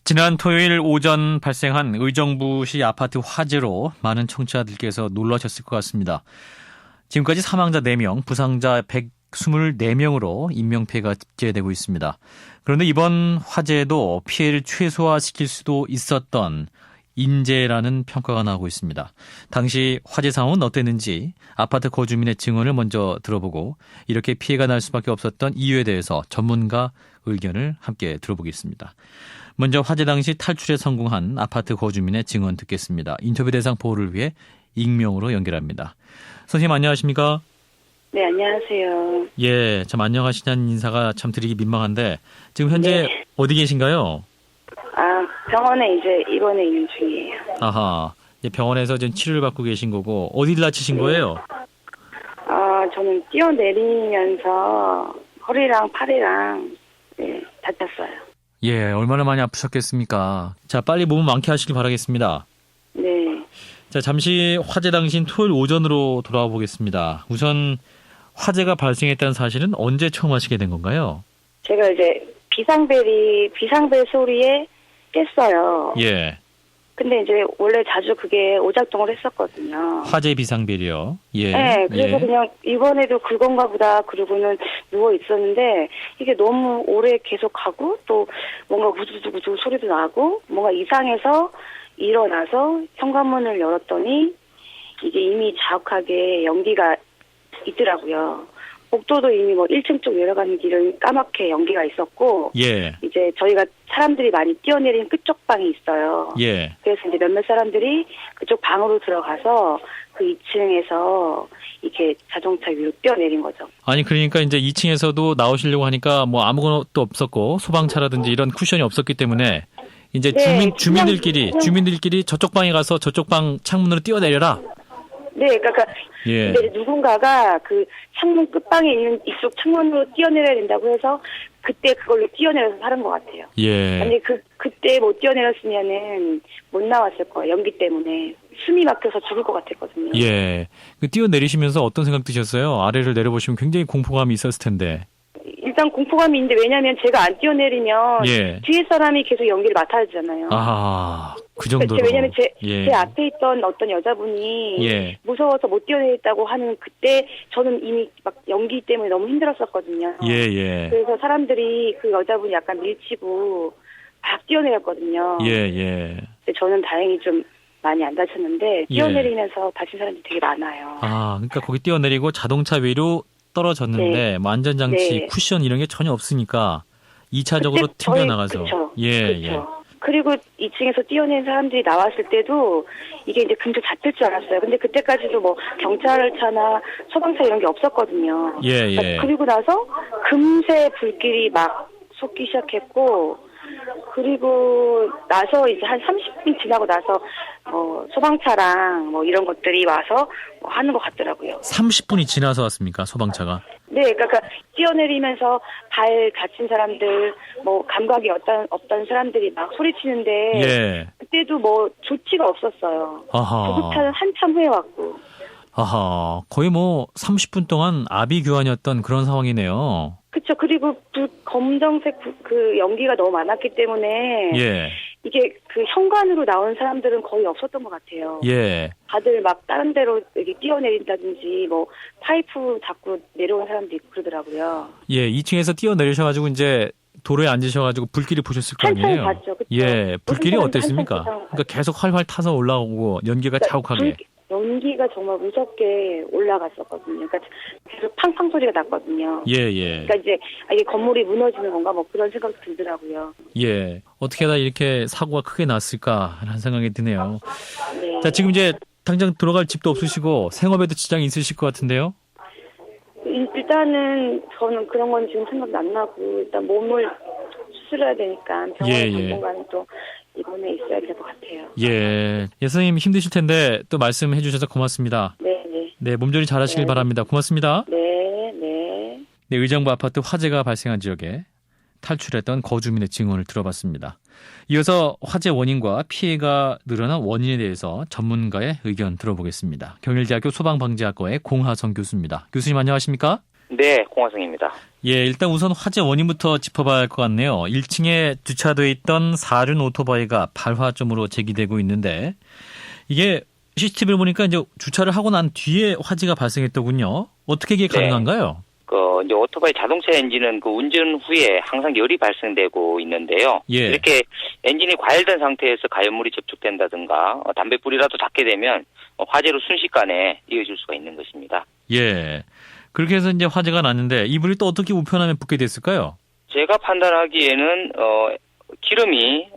지난 토요일 오전 발생한 의정부시 아파트 화재로 많은 청취자들께서 놀라셨을 것 같습니다. 지금까지 사망자 4명, 부상자 124명으로 인명피해가 집계되고 있습니다. 그런데 이번 화재에도 피해를 최소화시킬 수도 있었던 인재라는 평가가 나오고 있습니다. 당시 화재 상황은 어땠는지 아파트 거주민의 증언을 먼저 들어보고 이렇게 피해가 날 수밖에 없었던 이유에 대해서 전문가 의견을 함께 들어보겠습니다. 먼저 화재 당시 탈출에 성공한 아파트 거주민의 증언 듣겠습니다. 인터뷰 대상 보호를 위해 익명으로 연결합니다. 선생님 안녕하십니까? 네, 안녕하세요. 예, 참 안녕하시냐는 인사가 참 드리기 민망한데 지금 현재 네. 어디 계신가요? 병원에 이제 입원해 있는 중이에요. 아하, 이제 병원에서 지금 치료를 받고 계신 거고 어디를 다치신 거예요? 저는 뛰어내리면서 허리랑 팔이랑 다쳤어요. 예, 얼마나 많이 아프셨겠습니까? 자, 빨리 몸을 완쾌하시길 바라겠습니다. 네. 자, 잠시 화재 당시인 토요일 오전으로 돌아와 보겠습니다. 우선 화재가 발생했다는 사실은 언제 처음 하시게 된 건가요? 제가 이제 비상벨 소리에 깼어요. 예. 근데 이제 원래 자주 그게 오작동을 했었거든요. 화재 비상벨이요. 예. 네, 그래서 그냥 이번에도 그건가 보다 그러고는 누워 있었는데 이게 너무 오래 계속 가고 또 뭔가 구두구두 소리도 나고 뭔가 이상해서 일어나서 현관문을 열었더니 이게 이미 자욱하게 연기가 있더라고요. 복도도 이미 1층 쪽 내려가는 길은 까맣게 연기가 있었고, 예. 이제 저희가 사람들이 많이 뛰어내린 그쪽 방이 있어요. 예. 그래서 이제 몇몇 사람들이 그쪽 방으로 들어가서 그 2층에서 이렇게 자동차 위로 뛰어내린 거죠. 아니, 그러니까 이제 2층에서도 나오시려고 하니까 뭐 아무것도 없었고 소방차라든지 이런 쿠션이 없었기 때문에 이제 네, 주민들끼리 저쪽 방에 가서 저쪽 방 창문으로 뛰어내려라. 네, 그러니까 예. 근데 누군가가 그 창문 끝방에 있는 이쪽 창문으로 뛰어내려야 된다고 해서 그때 그걸로 뛰어내려서 사는 것 같아요. 예. 아니 그때 못 뛰어내렸으면은 못 나왔을 거예요. 연기 때문에 숨이 막혀서 죽을 것 같았거든요. 예. 그 뛰어내리시면서 어떤 생각 드셨어요? 아래를 내려보시면 굉장히 공포감이 있었을 텐데. 일단 공포감이 있는데 왜냐하면 제가 안 뛰어내리면 예. 뒤에 사람이 계속 연기를 맡아야 되잖아요. 아, 그 정도로. 왜냐하면 제 예. 앞에 있던 어떤 여자분이 예. 무서워서 못 뛰어내렸다고 하는 그때 저는 이미 막 연기 때문에 너무 힘들었었거든요. 예. 그래서 사람들이 그 여자분이 약간 밀치고 막 뛰어내렸거든요. 예. 근데 저는 다행히 좀 많이 안 다쳤는데 뛰어내리면서 다친 사람들이 되게 많아요. 아, 그러니까 거기 뛰어내리고 자동차 위로 떨어졌는데 네. 뭐 안전장치, 네. 쿠션 이런 게 전혀 없으니까 2차적으로 튕겨나가서. 그쵸. 예. 그리고 2층에서 뛰어낸 사람들이 나왔을 때도 이게 이제 금세 잡힐 줄 알았어요. 근데 그때까지도 뭐 경찰차나 소방차 이런 게 없었거든요. 예. 그러니까 그리고 나서 금세 불길이 막 솟기 시작했고, 그리고 나서 이제 한 30분 지나고 나서 소방차랑 뭐 이런 것들이 와서 뭐 하는 것 같더라고요. 30분이 지나서 왔습니까? 소방차가? 네, 그러니까 뛰어내리면서 발 다친 사람들, 뭐 감각이 없던 사람들이 막 소리치는데 예. 그때도 뭐 조치가 없었어요. 아하. 구급차는 한참 후에 왔고. 아하. 거의 뭐 30분 동안 아비규환이었던 그런 상황이네요. 그렇죠. 그리고 검정색 그 연기가 너무 많았기 때문에 예. 이게 그 현관으로 나온 사람들은 거의 없었던 것 같아요. 예. 다들 막 다른 데로 여기 뛰어내린다든지 뭐 파이프 잡고 내려온 사람도 있고 그러더라고요. 예, 2층에서 뛰어내리셔가지고 이제 도로에 앉으셔가지고 불길이 보셨을 거 아니에요? 한참 봤죠. 그쵸? 예, 불길이 어땠습니까? 한참 그러니까 계속 활활 타서 올라오고 연기가 자욱하게. 연기가 정말 무섭게 올라갔었거든요. 그러니까 계속 팡팡 소리가 났거든요. 예. 그러니까 이제 이게 건물이 무너지는 건가 뭐 그런 생각이 들더라고요. 예, 어떻게 하다 이렇게 사고가 크게 났을까라는 생각이 드네요. 네. 자, 지금 이제 당장 들어갈 집도 없으시고 생업에도 지장이 있으실 것 같은데요? 일단은 저는 그런 건 지금 생각이 안 나고 일단 몸을 수술해야 되니까 병원에 당분간은 또 입원해 있어야 될 것 같아요. 예, 선생님 힘드실 텐데 또 말씀해 주셔서 고맙습니다. 네, 몸조리 잘하시길 바랍니다. 고맙습니다. 네. 의정부 아파트 화재가 발생한 지역에 탈출했던 거주민의 증언을 들어봤습니다. 이어서 화재 원인과 피해가 늘어난 원인에 대해서 전문가의 의견 들어보겠습니다. 경일대학교 소방방재학과의 공하성 교수입니다. 교수님 안녕하십니까? 네, 공화성입니다. 예, 일단 우선 화재 원인부터 짚어봐야 할 것 같네요. 1층에 주차돼 있던 4륜 오토바이가 발화점으로 제기되고 있는데 이게 CCTV를 보니까 이제 주차를 하고 난 뒤에 화재가 발생했더군요. 어떻게 이게 가능한가요? 이제 오토바이 자동차 엔진은 그 운전 후에 항상 열이 발생되고 있는데요. 예. 이렇게 엔진이 과열된 상태에서 가연물이 접촉된다든가 담뱃불이라도 닿게 되면 화재로 순식간에 이어질 수가 있는 것입니다. 예. 그렇게 해서 이제 화재가 났는데 이 불이 또 어떻게 우편함에 붙게 됐을까요? 제가 판단하기에는 기름이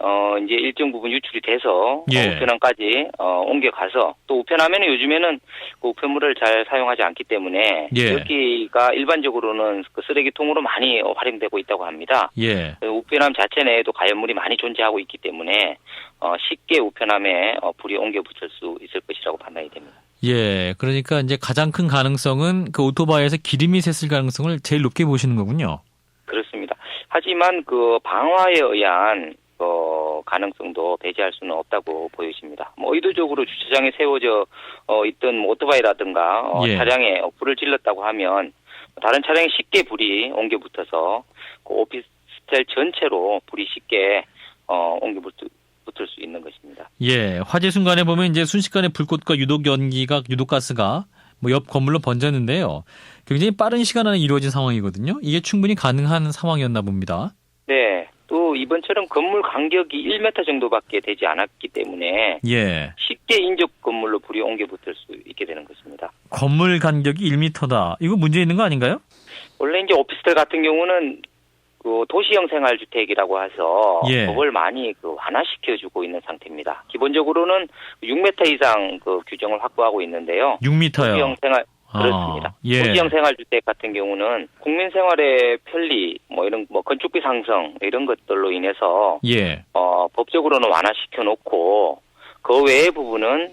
이제 일정 부분 유출이 돼서 예. 우편함까지 옮겨가서 또 우편함에는 요즘에는 그 우편물을 잘 사용하지 않기 때문에 예. 여기가 일반적으로는 그 쓰레기통으로 많이 활용되고 있다고 합니다. 예. 우편함 자체 내에도 가연물이 많이 존재하고 있기 때문에 쉽게 우편함에 불이 옮겨 붙을 수 있을 것이라고 판단이 됩니다. 예. 그러니까 이제 가장 큰 가능성은 그 오토바이에서 기름이 샜을 가능성을 제일 높게 보시는 거군요. 그렇습니다. 하지만 그 방화에 의한 가능성도 배제할 수는 없다고 보여집니다. 의도적으로 주차장에 세워져 있던 오토바이라든가 예. 차량에 불을 질렀다고 하면 다른 차량에 쉽게 불이 옮겨 붙어서 그 오피스텔 전체로 불이 쉽게 옮겨 붙을 수 있는 것입니다. 예. 화재 순간에 보면 이제 순식간에 불꽃과 유독가스가 뭐 옆 건물로 번졌는데요. 굉장히 빠른 시간 안에 이루어진 상황이거든요. 이게 충분히 가능한 상황이었나 봅니다. 네. 또 이번처럼 건물 간격이 1m 정도밖에 되지 않았기 때문에 예. 쉽게 인접 건물로 불이 옮겨 붙을 수 있게 되는 것입니다. 건물 간격이 1m다. 이거 문제 있는 거 아닌가요? 원래 이제 오피스텔 같은 경우는 그 도시형 생활주택이라고 해서 예. 법을 많이 완화시켜주고 있는 상태입니다. 기본적으로는 6m 이상 그 규정을 확보하고 있는데요. 6m요. 도시형 생활 그렇습니다. 예. 도시형 생활주택 같은 경우는 국민 생활의 편리, 이런 건축비 상승 이런 것들로 인해서 예. 법적으로는 완화시켜 놓고 그 외의 부분은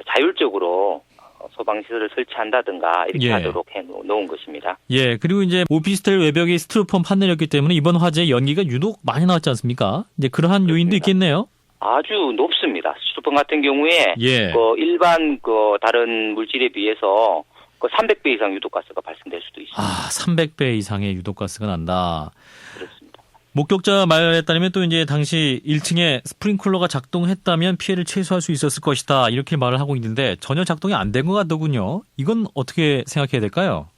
자율적으로 소방시설을 설치한다든가 이렇게 예. 하도록 해 놓은 것입니다. 예. 그리고 이제 오피스텔 외벽이 스티로폼 판넬이었기 때문에 이번 화재에 연기가 유독 많이 나왔지 않습니까? 이제 그러한 요인도 있겠네요. 아주 높습니다. 스티로폼 같은 경우에 예. 일반 다른 물질에 비해서 300배 이상 유독가스가 발생될 수도 있습니다. 300배 이상의 유독가스가 난다. 그렇습니다. 목격자 말에 따르면 또 이제 당시 1층에 스프링클러가 작동했다면 피해를 최소화할 수 있었을 것이다. 이렇게 말을 하고 있는데 전혀 작동이 안 된 것 같더군요. 이건 어떻게 생각해야 될까요?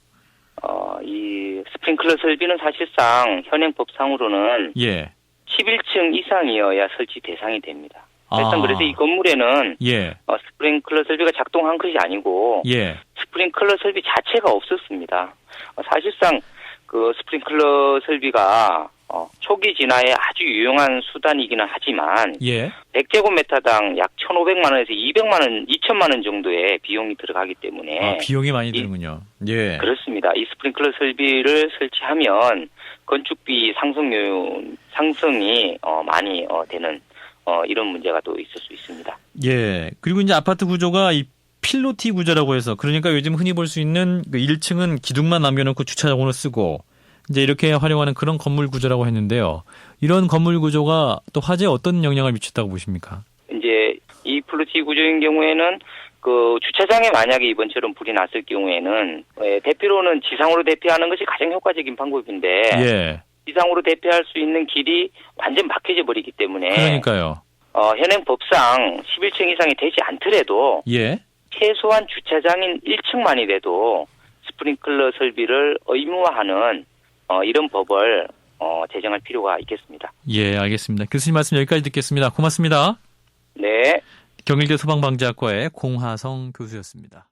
이 스프링클러 설비는 사실상 현행법상으로는 예. 11층 이상이어야 설치 대상이 됩니다. 일단 아. 그래서 이 건물에는 예. 스프링클러 설비가 작동한 것이 아니고 예. 스프링클러 설비 자체가 없었습니다. 사실상 그 스프링클러 설비가 초기 진화에 아주 유용한 수단이기는 하지만 예. 100제곱미터당 약 1,500만 원에서 200만 원, 2천만 원 정도의 비용이 들어가기 때문에 비용이 많이 드는군요. 예. 그렇습니다. 이 스프링클러 설비를 설치하면 건축비 상승이 많이 되는 이런 문제가 또 있을 수 있습니다. 예. 그리고 이제 아파트 구조가 이 필로티 구조라고 해서 그러니까 요즘 흔히 볼 수 있는 그 1층은 기둥만 남겨놓고 주차장으로 쓰고 이제 이렇게 활용하는 그런 건물 구조라고 했는데요. 이런 건물 구조가 또 화재에 어떤 영향을 미쳤다고 보십니까? 이제 이 필로티 구조인 경우에는 그 주차장에 만약에 이번처럼 불이 났을 경우에는 대피로는 지상으로 대피하는 것이 가장 효과적인 방법인데 예. 지상으로 대피할 수 있는 길이 완전 막혀져 버리기 때문에 그러니까요. 현행 법상 11층 이상이 되지 않더라도 예. 최소한 주차장인 1층만이라도 스프링클러 설비를 의무화하는 이런 법을 제정할 필요가 있겠습니다. 예, 알겠습니다. 교수님 말씀 여기까지 듣겠습니다. 고맙습니다. 네. 경일대 소방방재학과의 공하성 교수였습니다.